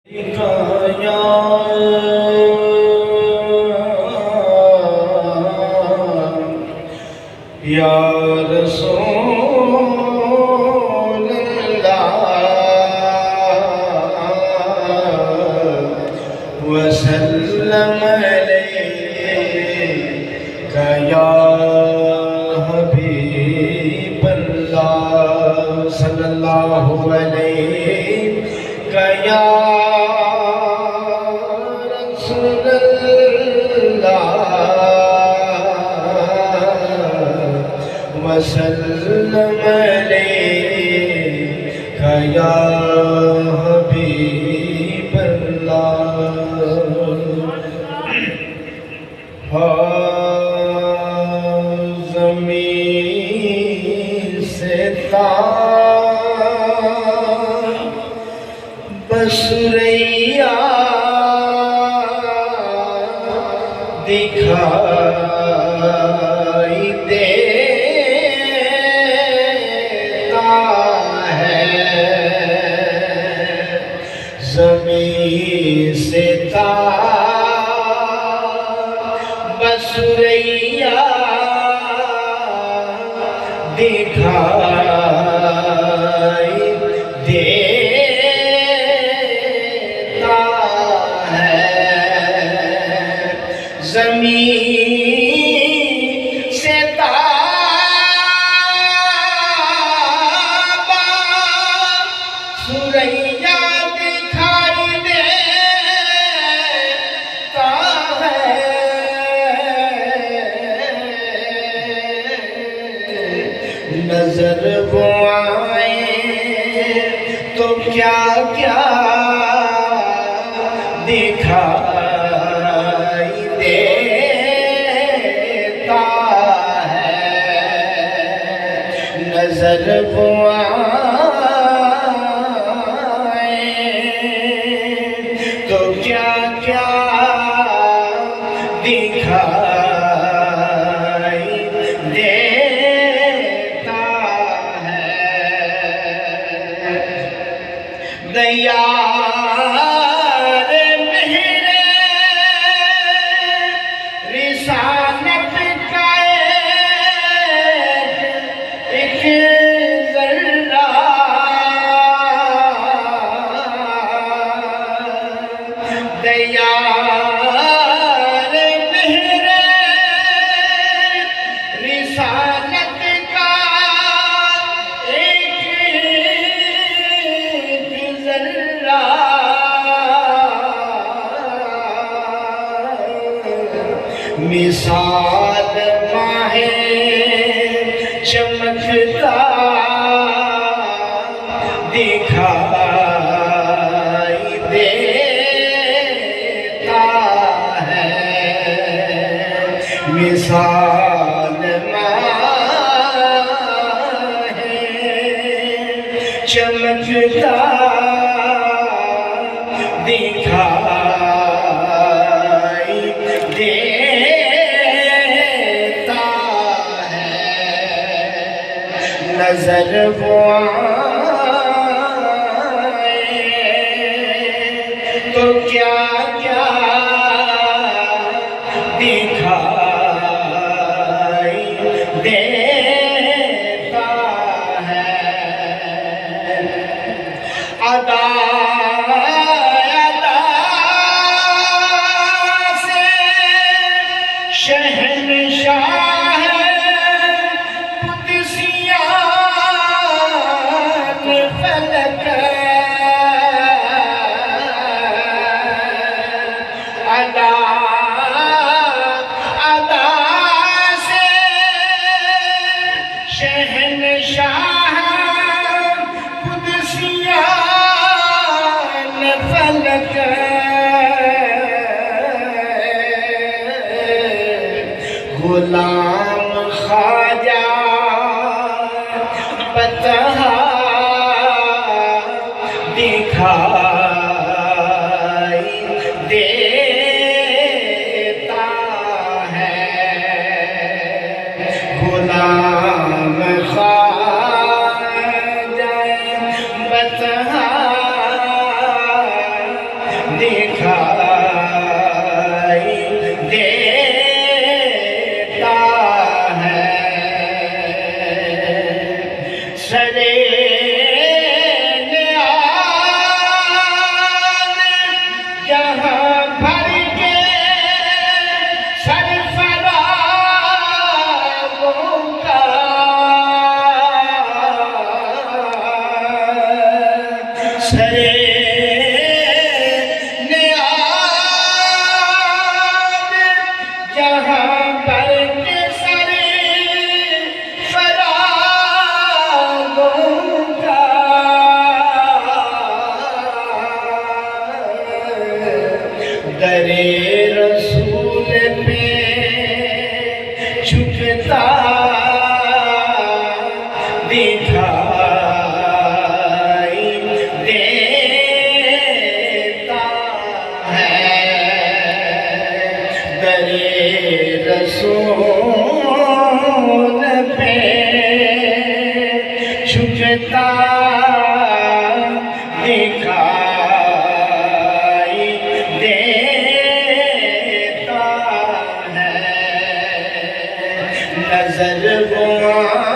یا رسول اللہ وسلم علیک یا حبیب اللہ صلی اللہ علیہ یا رسول اللہ وسلم علیک یا حبیب اللہ زمین سے تار بس ریا دکھائی دیتا ہے زمین سے تار بس ریا دکھائی دیتا ہے زمین سے تابا سریا دکھائی دیتا ہے نظر وہ آئے تو کیا کیا دکھائی دیتا ہے نظر وہ آئے تو کیا کیا دکھائی دیتا ہے دیار مہر رسالت کا ایک ذرہ دیار مہر رسالت کا ایک ذرہ مثال ماہ چمکتا دکھائی دیتا ہے مثال ماہ چمکتا دکھائی دیتا ہے نظر وہ آئے تو کیا کیا دکھائی دیتا ہے ادا شہنشاہ قدسیات فلک ادا سے شہنشاہ قدسیات فلک غلام خواجہ بطحہ دکھائی دیتا ہے غلام خواجہ بطحہ در رسول پہ جھکتا دکھائی دیتا ہے در رسول پہ جھکتا دکھائی دیتا ہے نظر وہ